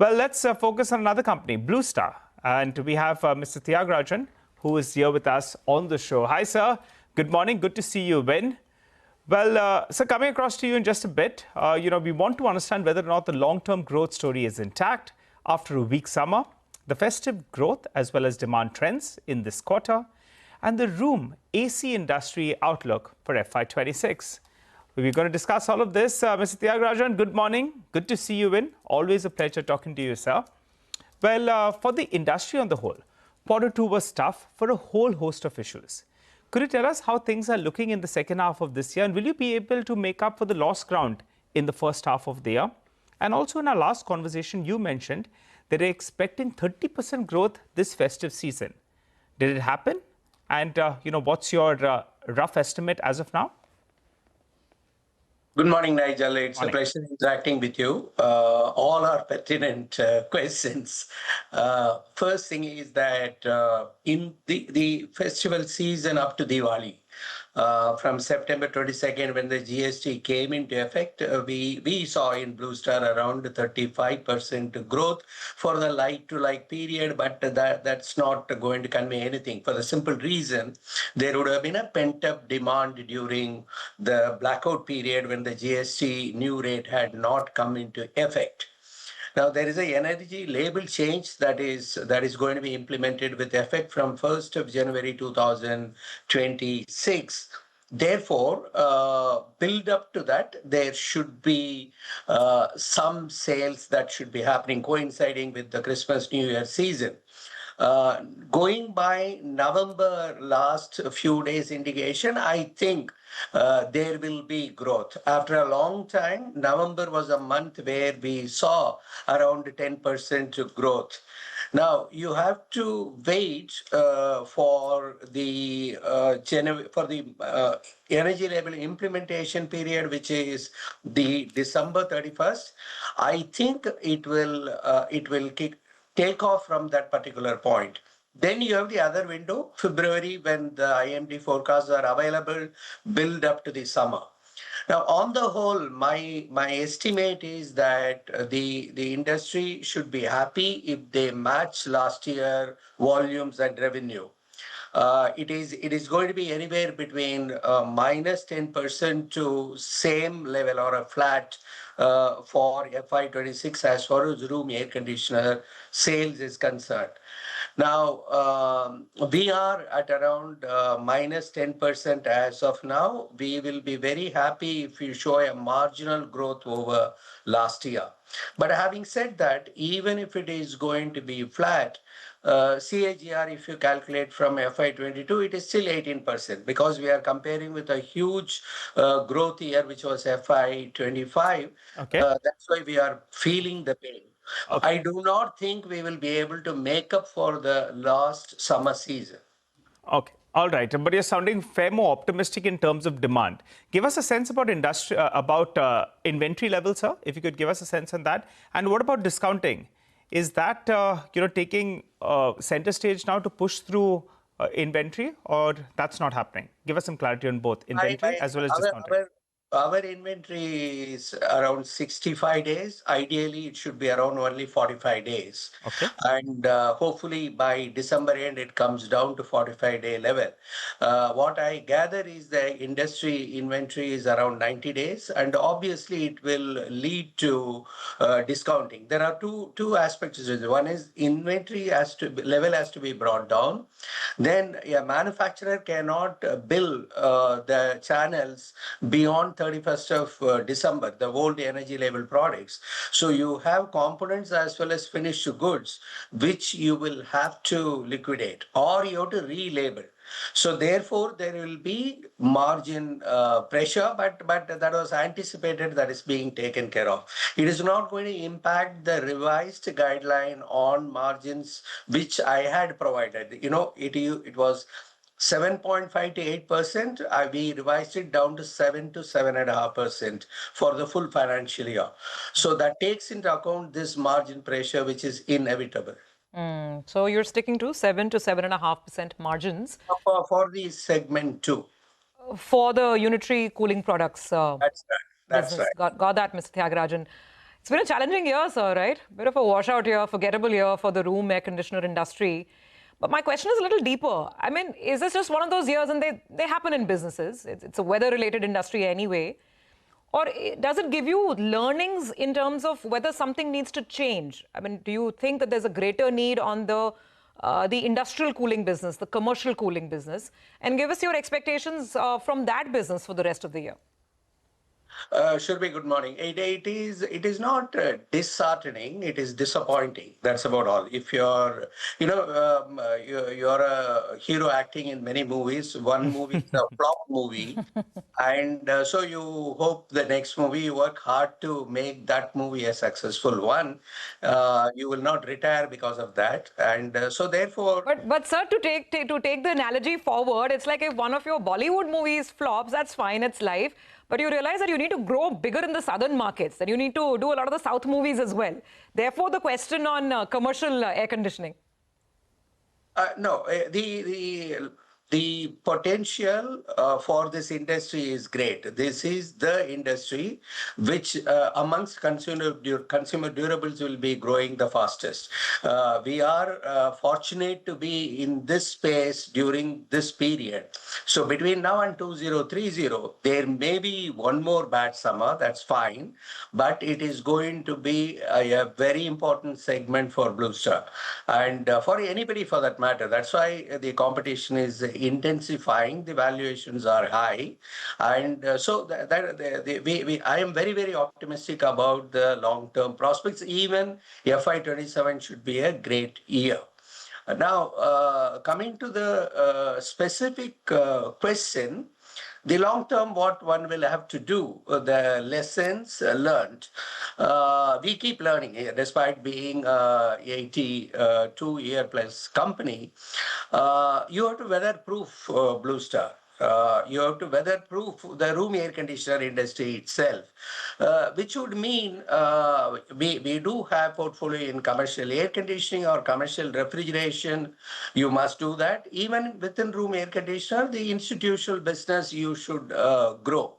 Well, let's focus on another company, Blue Star. And we have Mr. Thiagarajan, who is here with us on the show. Hi, sir. Good morning. Good to see you, Ben. Well, sir, coming across to you in just a bit, we want to understand whether or not the long-term growth story is intact after a weak summer, the festive growth as well as demand trends in this quarter, and the room AC industry outlook for FY26. We're going to discuss all of this. Mr. Thiagarajan, good morning. Good to see you in. Always a pleasure talking to you, sir. Well, for the industry on the whole, Q2 was tough for a whole host of issues. Could you tell us how things are looking in the second half of this year? And will you be able to make up for the lost ground in the first half of the year? And also in our last conversation, you mentioned that you're expecting 30% growth this festive season. Did it happen? And, what's your rough estimate as of now? Good morning, Nigel. It's a pleasure interacting with you. All are pertinent questions. First thing is that in the festival season up to Diwali, from September 22nd, when the GST came into effect, we saw in Blue Star around 35% growth for the like-to-like period, but that's not going to convey anything for the simple reason there would have been a pent-up demand during the blackout period when the GST new rate had not come into effect. Now, there is an energy label change that is going to be implemented with effect from 1st of January 2026. Therefore, build up to that, there should be some sales that should be happening coinciding with the Christmas New Year season. Going by November last few days indication, I think there will be growth. After a long time, November was a month where we saw around 10% growth. Now, you have to wait for the energy label implementation period, which is the December 31st. I think it will take off from that particular point. Then you have the other window, February, when the IMD forecasts are available, build up to the summer. Now, on the whole, my estimate is that the industry should be happy if they match last year volumes and revenue. It is going to be anywhere between minus 10% to same level or a flat for FY26 as far as room air conditioner sales is concerned. Now, we are at around minus 10% as of now. We will be very happy if you show a marginal growth over last year. But having said that, even if it is going to be flat, CAGR, if you calculate from FY22, it is still 18% because we are comparing with a huge growth year, which was FY25. Okay. That's why we are feeling the pain. Okay. I do not think we will be able to make up for the lost summer season. Okay. All right. But you're sounding far more optimistic in terms of demand. Give us a sense about inventory levels, sir, if you could give us a sense on that. And what about discounting? Is that, taking center stage now to push through inventory, or that's not happening? Give us some clarity on both inventory as well as discounting. Our inventory is around 65 days. Ideally, it should be around only 45 days. Okay. And hopefully by December end, it comes down to 45-day level. What I gather is the industry inventory is around 90 days. And obviously, it will lead to discounting. There are two aspects. One is inventory level has to be brought down. Then a manufacturer cannot bill the channels beyond 31st of December, the old energy label products. So you have components as well as finished goods, which you will have to liquidate or you have to relabel. So therefore, there will be margin pressure, but that was anticipated, that is being taken care of. It is not going to impact the revised guideline on margins, which I had provided. It was 7.5 to 8%. We revised it down to 7 to 7.5% for the full financial year. So that takes into account this margin pressure, which is inevitable. So you're sticking to 7 to 7.5% margins for the segment 2 for the unitary cooling products. That's right. Got that, Mr. Thiagarajan. It's been a challenging year, sir, right? Bit of a washout year, forgettable year for the room air conditioner industry. But my question is a little deeper. I mean, is this just one of those years, and they happen in businesses? It's a weather-related industry anyway. Or does it give you learnings in terms of whether something needs to change? I mean, do you think that there's a greater need on the industrial cooling business, the commercial cooling business? And give us your expectations from that business for the rest of the year. Shurbi, good morning. It is not disheartening. It is disappointing. That's about all. If you're a hero acting in many movies. One movie is a flop movie, and so you hope the next movie you work hard to make that movie a successful one. You will not retire because of that, and so therefore. But sir, to take the analogy forward, it's like if one of your Bollywood movies flops, that's fine, it's life. But you realize that you need to grow bigger in the southern markets, that you need to do a lot of the South movies as well. Therefore, the question on commercial air conditioning. No, the potential for this industry is great. This is the industry which amongst consumer durables will be growing the fastest. We are fortunate to be in this space during this period. So between now and 2030, there may be one more bad summer, that's fine, but it is going to be a very important segment for Blue Star and for anybody for that matter. That's why the competition is intensifying, the valuations are high, and I am very, very optimistic about the long-term prospects. Even FY27 should be a great year. Now, coming to the specific question, the long term, what one will have to do, the lessons learned. We keep learning here, despite being 82-year plus company. You have to weather-proof Blue Star. You have to weather-proof the room air conditioner industry itself, which would mean we do have portfolio in commercial air conditioning or commercial refrigeration. You must do that. Even within room air conditioner, the institutional business you should grow.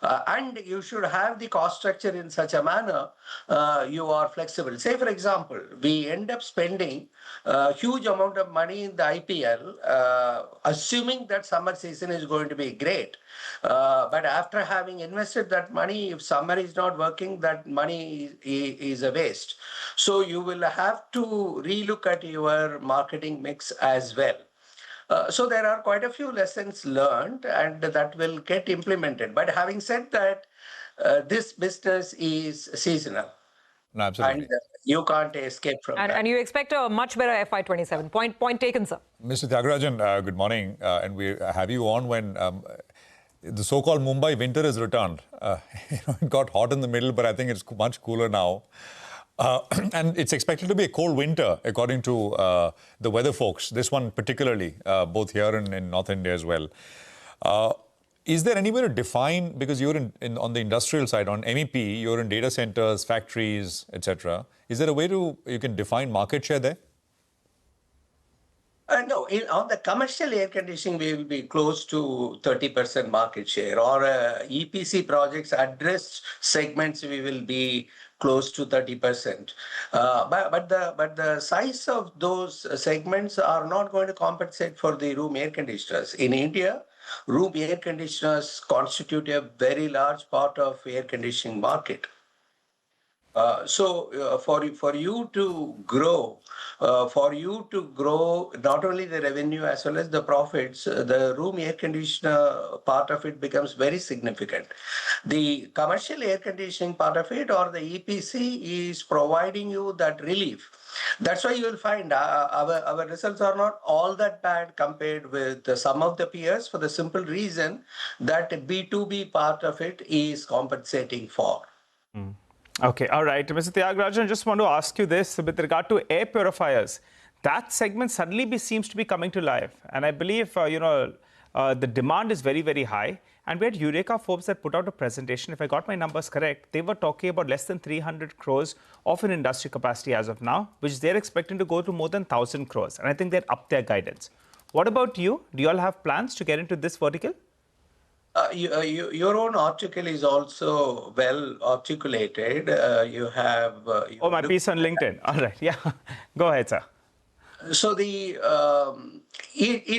And you should have the cost structure in such a manner you are flexible. Say, for example, we end up spending a huge amount of money in the IPL, assuming that summer season is going to be great. But after having invested that money, if summer is not working, that money is a waste. So you will have to relook at your marketing mix as well. So there are quite a few lessons learned and that will get implemented. But having said that, this business is seasonal. No, absolutely. And you can't escape from that. And you expect a much better FY27. Point taken, sir. Mr. Thiagarajan, good morning. And we have you on when the so-called Mumbai winter is returned. It got hot in the middle, but I think it's much cooler now. And it's expected to be a cold winter, according to the weather folks. This one particularly, both here and in North India as well. Is there any way to define, because you're on the industrial side, on MEP, you're in data centers, factories, etc. Is there a way you can define market share there? No, on the commercial air conditioning, we will be close to 30% market share. Or EPC projects addressed segments, we will be close to 30%. But the size of those segments are not going to compensate for the room air conditioners. In India, room air conditioners constitute a very large part of air conditioning market. So for you to grow not only the revenue as well as the profits, the room air conditioner part of it becomes very significant. The commercial air conditioning part of it or the EPC is providing you that relief. That's why you will find our results are not all that bad compared with some of the peers, for the simple reason that B2B part of it is compensating for. Okay, all right. Mr. Thiagarajan, I just want to ask you this with regard to air purifiers. That segment suddenly seems to be coming to life. And I believe, the demand is very, very high. And we had Eureka Forbes that put out a presentation. If I got my numbers correct, they were talking about less than 300 crores of an industry capacity as of now, which they're expecting to go to more than 1,000 crores. And I think they're up their guidance. What about you? Do you all have plans to get into this vertical? Your own article is also well articulated. You have. Oh, my piece on LinkedIn. All right. Yeah. Go ahead, sir. So it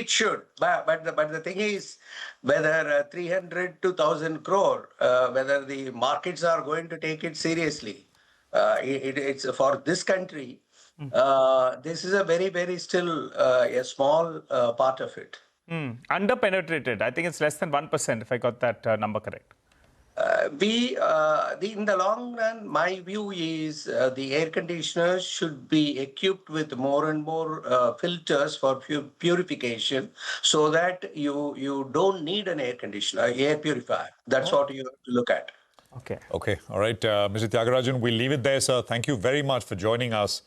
should, but the thing is whether 300 to 1,000 crore, whether the markets are going to take it seriously. It's for this country. This is a very still a small part of it. Underpenetrated. I think it's less than 1%, if I got that number correct. In the long run, my view is the air conditioners should be equipped with more and more filters for purification, so that you don't need an air conditioner, air purifier. That's what you have to look at. Okay. Okay. All right. Mr. Thiagarajan, we'll leave it there, sir. Thank you very much for joining us.